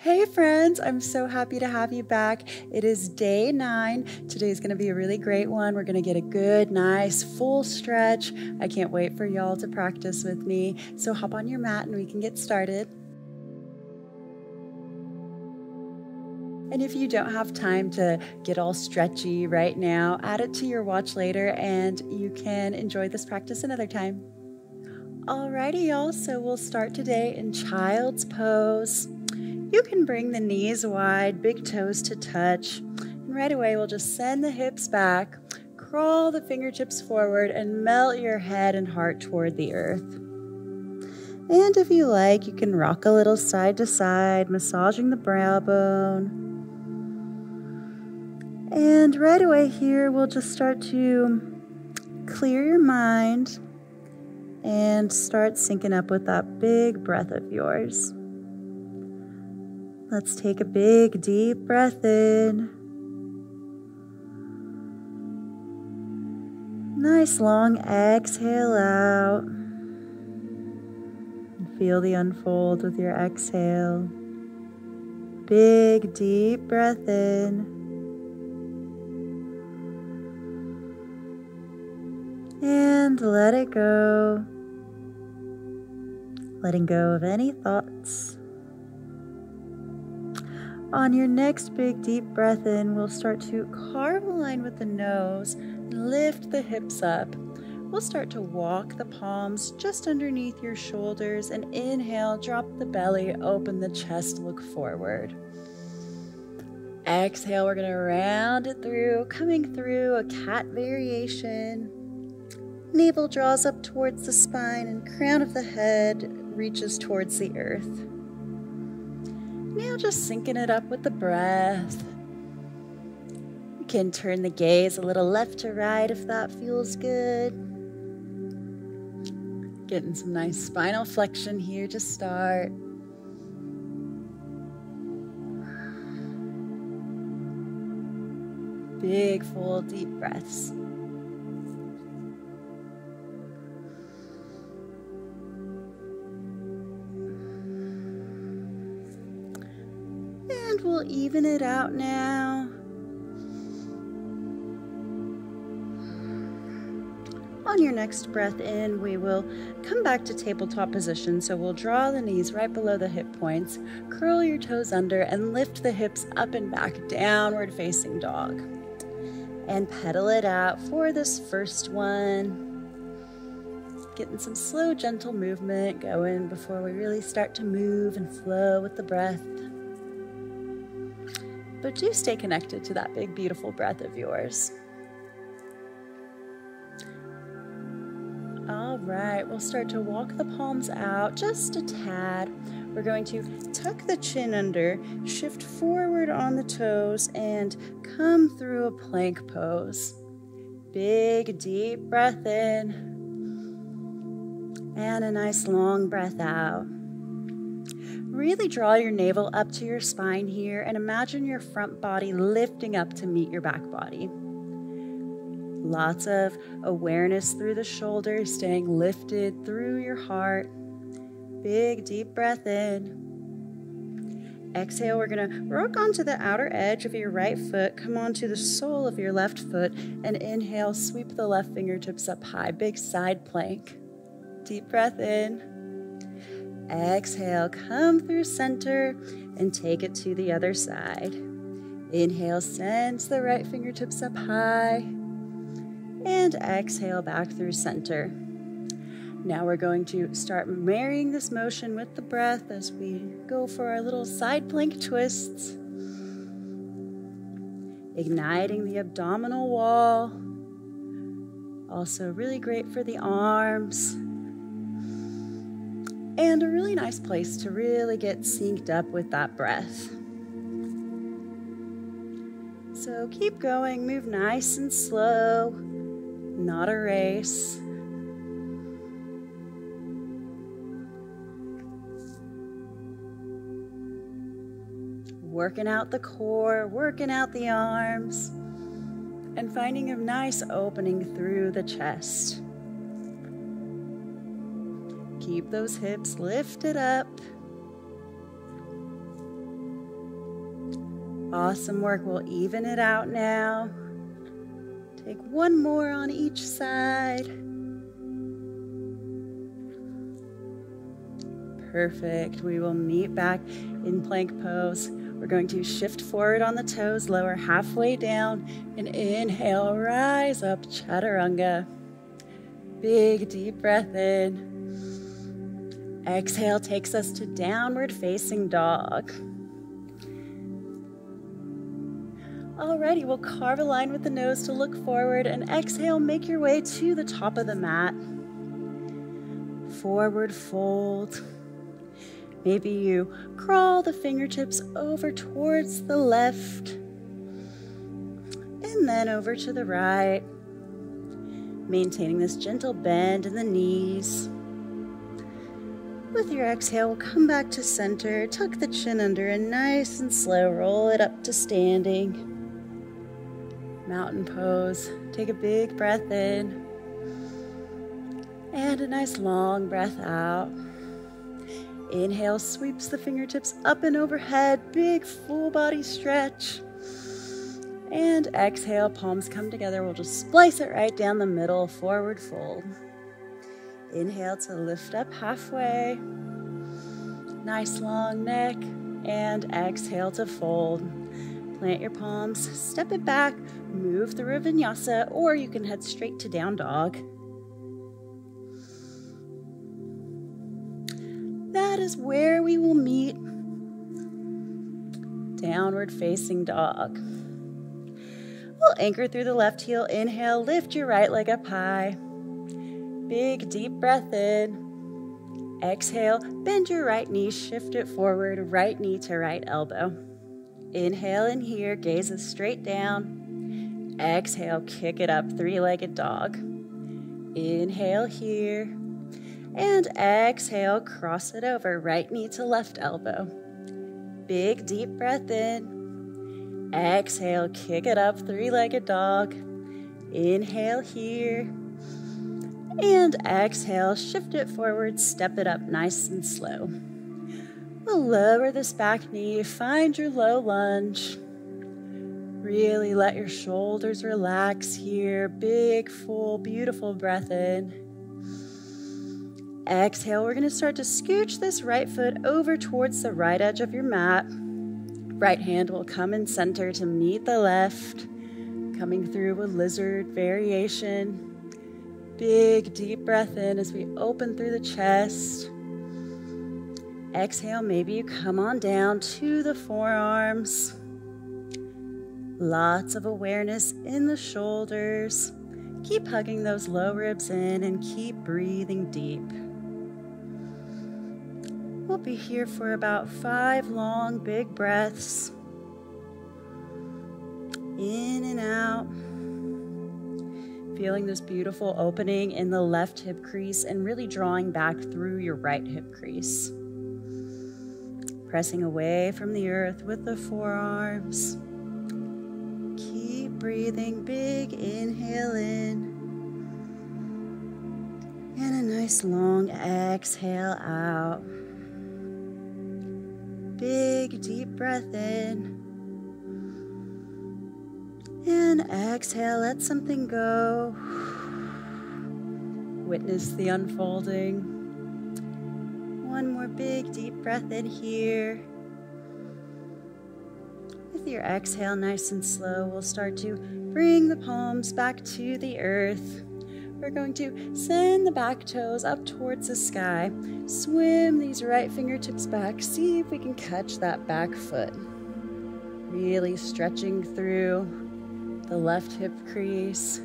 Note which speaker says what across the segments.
Speaker 1: Hey friends, I'm so happy to have you back. It is day 9. Today's going to be a really great one. We're going to get a good, nice, full stretch. I can't wait for y'all to practice with me. So hop on your mat and we can get started. And if you don't have time to get all stretchy right now, add it to your watch later and you can enjoy this practice another time. Alrighty, y'all, so we'll start today in child's pose. You can bring the knees wide, big toes to touch. And right away, we'll just send the hips back, crawl the fingertips forward, and melt your head and heart toward the earth. And if you like, you can rock a little side to side, massaging the brow bone. And right away here, we'll just start to clear your mind and start syncing up with that big breath of yours. Let's take a big, deep breath in. Nice long exhale out. And feel the unfold with your exhale. Big, deep breath in. And let it go. Letting go of any thoughts. On your next big deep breath in, we'll start to carve a line with the nose, lift the hips up. We'll start to walk the palms just underneath your shoulders and inhale, drop the belly, open the chest, look forward. Exhale, we're going to round it through, coming through a cat variation. Navel draws up towards the spine and crown of the head reaches towards the earth. Now just syncing it up with the breath. You can turn the gaze a little left to right if that feels good. Getting some nice spinal flexion here to start. Big, full, deep breaths. And we'll even it out now. On your next breath in, we will come back to tabletop position. So we'll draw the knees right below the hip points, curl your toes under, and lift the hips up and back, downward facing dog. And pedal it out for this first one. Getting some slow, gentle movement going before we really start to move and flow with the breath. But do stay connected to that big, beautiful breath of yours. All right, we'll start to walk the palms out just a tad. We're going to tuck the chin under, shift forward on the toes, and come through a plank pose. Big, deep breath in, and a nice long breath out. Really draw your navel up to your spine here and imagine your front body lifting up to meet your back body. Lots of awareness through the shoulders, staying lifted through your heart. Big, deep breath in. Exhale, we're going to rock onto the outer edge of your right foot, come onto the sole of your left foot, and inhale, sweep the left fingertips up high, big side plank. Deep breath in. Exhale, come through center and take it to the other side. Inhale, sends the right fingertips up high. And exhale back through center. Now we're going to start marrying this motion with the breath as we go for our little side plank twists. Igniting the abdominal wall. Also really great for the arms. And a really nice place to really get synced up with that breath. So keep going, move nice and slow, not a race. Working out the core, working out the arms, and finding a nice opening through the chest. Keep those hips lifted up. Awesome work. We'll even it out now. Take one more on each side. Perfect. We will meet back in plank pose. We're going to shift forward on the toes, lower halfway down, and inhale, rise up, chaturanga. Big deep breath in. Exhale takes us to downward facing dog. Alrighty, we'll carve a line with the nose to look forward, and exhale, make your way to the top of the mat. Forward fold. Maybe you crawl the fingertips over towards the left, and then over to the right, maintaining this gentle bend in the knees. With your exhale, we'll come back to center, tuck the chin under, and nice and slow, roll it up to standing. Mountain pose. Take a big breath in, and a nice long breath out. Inhale, sweeps the fingertips up and overhead, big full body stretch. And exhale, palms come together. We'll just splice it right down the middle, forward fold. Inhale to lift up halfway. Nice long neck. And exhale to fold. Plant your palms, step it back, move through a vinyasa, or you can head straight to down dog. That is where we will meet downward facing dog. We'll anchor through the left heel. Inhale, lift your right leg up high. Big deep breath in. Exhale, bend your right knee, shift it forward, right knee to right elbow. Inhale in here, gazes straight down. Exhale, kick it up, three-legged dog. Inhale here. And exhale, cross it over, right knee to left elbow. Big deep breath in. Exhale, kick it up, three-legged dog. Inhale here. And exhale, shift it forward, step it up nice and slow. We'll lower this back knee, find your low lunge. Really let your shoulders relax here. Big, full, beautiful breath in. Exhale, we're going to start to scooch this right foot over towards the right edge of your mat. Right hand will come in center to meet the left, coming through a lizard variation. Big deep breath in as we open through the chest. Exhale, maybe you come on down to the forearms. Lots of awareness in the shoulders. Keep hugging those low ribs in and keep breathing deep. We'll be here for about 5 long, big breaths. In and out. Feeling this beautiful opening in the left hip crease and really drawing back through your right hip crease. Pressing away from the earth with the forearms. Keep breathing, big inhale in. And a nice long exhale out. Big deep breath in. And exhale, let something go. Witness the unfolding. One more big deep breath in here. With your exhale, nice and slow, we'll start to bring the palms back to the earth. We're going to send the back toes up towards the sky. Swim these right fingertips back. See if we can catch that back foot. Really stretching through the left hip crease.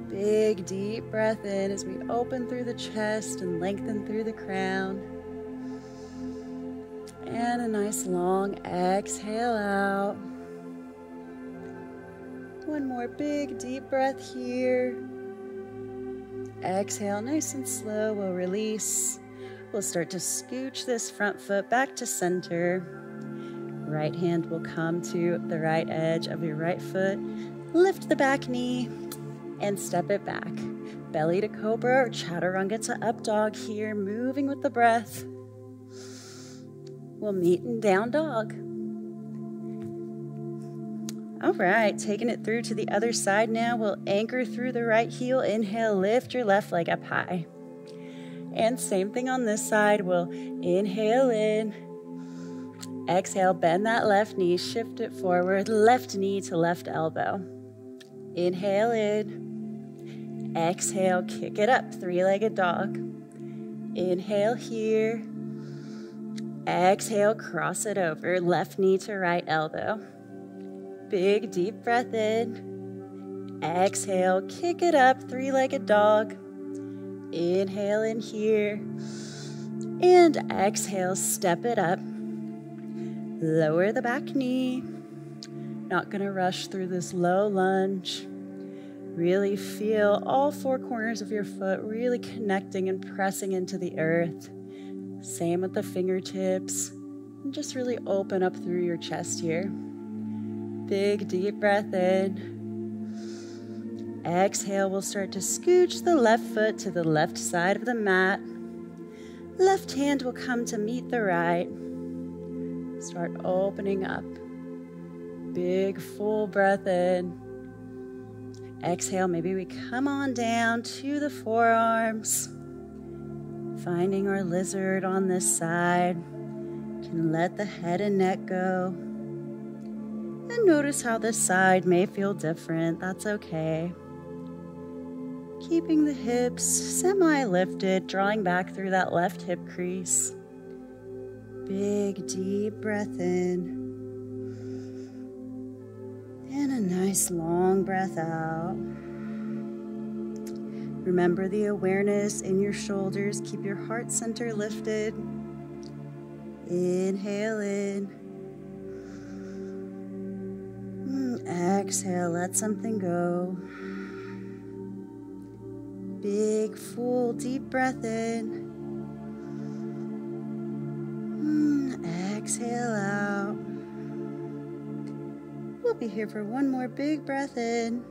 Speaker 1: Big deep breath in as we open through the chest and lengthen through the crown. And a nice long exhale out. One more big deep breath here. Exhale, nice and slow, we'll release. We'll start to scooch this front foot back to center. Right hand will come to the right edge of your right foot. Lift the back knee and step it back. Belly to cobra or chaturanga to up dog here, moving with the breath. We'll meet in down dog. All right, taking it through to the other side now. We'll anchor through the right heel. Inhale, lift your left leg up high. And same thing on this side. We'll inhale in. Exhale, bend that left knee, shift it forward, left knee to left elbow. Inhale in. Exhale, kick it up, three-legged dog. Inhale here. Exhale, cross it over, left knee to right elbow. Big deep breath in. Exhale, kick it up, three-legged dog. Inhale in here. And exhale, step it up. Lower the back knee. Not going to rush through this low lunge. Really feel all four corners of your foot really connecting and pressing into the earth. Same with the fingertips. And just really open up through your chest here. Big deep breath in. Exhale, we'll start to scooch the left foot to the left side of the mat. Left hand will come to meet the right. Start opening up. Big full breath in. Exhale, maybe we come on down to the forearms. Finding our lizard on this side. Can let the head and neck go. And notice how this side may feel different. That's okay. Keeping the hips semi-lifted, drawing back through that left hip crease. Big deep breath in. And a nice long breath out. Remember the awareness in your shoulders. Keep your heart center lifted. Inhale in. Exhale, let something go. Big, full, deep breath in. Exhale out. We'll be here for one more big breath in.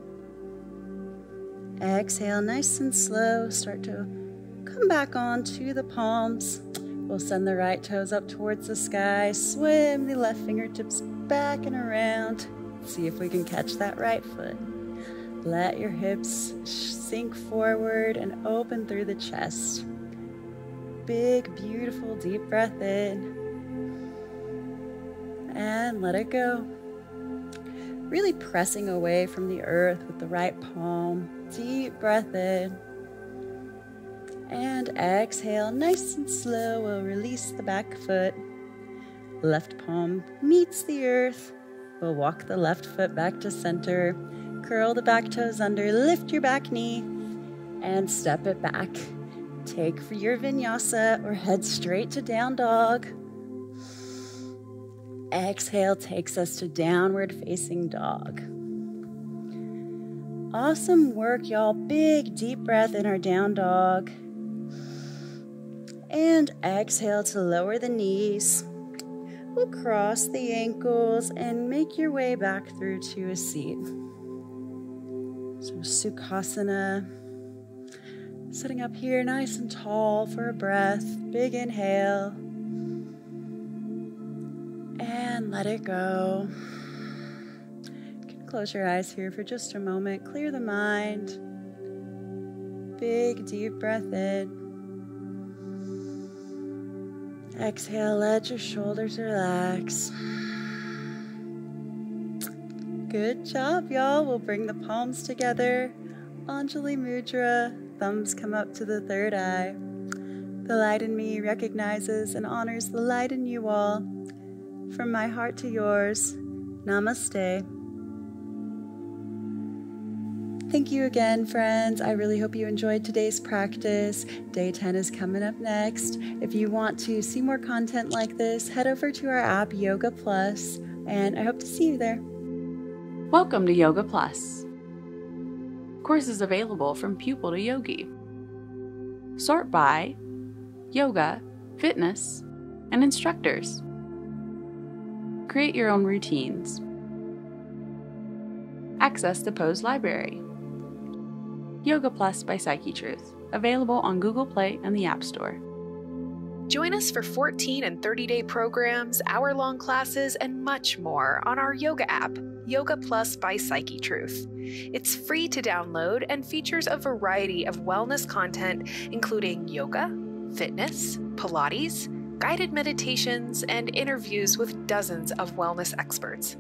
Speaker 1: Exhale, nice and slow. Start to come back on to the palms. We'll send the right toes up towards the sky. Swim the left fingertips back and around. See if we can catch that right foot. Let your hips sink forward and open through the chest. Big, beautiful, deep breath in. And let it go. Really pressing away from the earth with the right palm. Deep breath in. And exhale, nice and slow. We'll release the back foot. Left palm meets the earth. We'll walk the left foot back to center. Curl the back toes under, lift your back knee, and step it back. Take for your vinyasa or head straight to down dog. Exhale takes us to downward facing dog. Awesome work, y'all. Big deep breath in our down dog. And exhale to lower the knees. We'll cross the ankles and make your way back through to a seat. So Sukhasana. Sitting up here nice and tall for a breath. Big inhale. And let it go. You can close your eyes here for just a moment. Clear the mind. Big deep breath in. Exhale, let your shoulders relax. Good job, y'all. We'll bring the palms together. Anjali Mudra. Thumbs come up to the third eye. The light in me recognizes and honors the light in you all. From my heart to yours, namaste. Thank you again, friends. I really hope you enjoyed today's practice. Day 10 is coming up next. If you want to see more content like this, head over to our app, Yoga Plus, and I hope to see you there.
Speaker 2: Welcome to Yoga Plus. Courses available from pupil to yogi. Sort by yoga, fitness, and instructors. Create your own routines. Access the Pose Library. Yoga Plus by Psyche Truth, available on Google Play and the App Store.
Speaker 3: Join us for 14 and 30-day programs, hour-long classes, and much more on our yoga app, Yoga Plus by Psyche Truth. It's free to download and features a variety of wellness content, including yoga, fitness, Pilates, guided meditations, and interviews with dozens of wellness experts.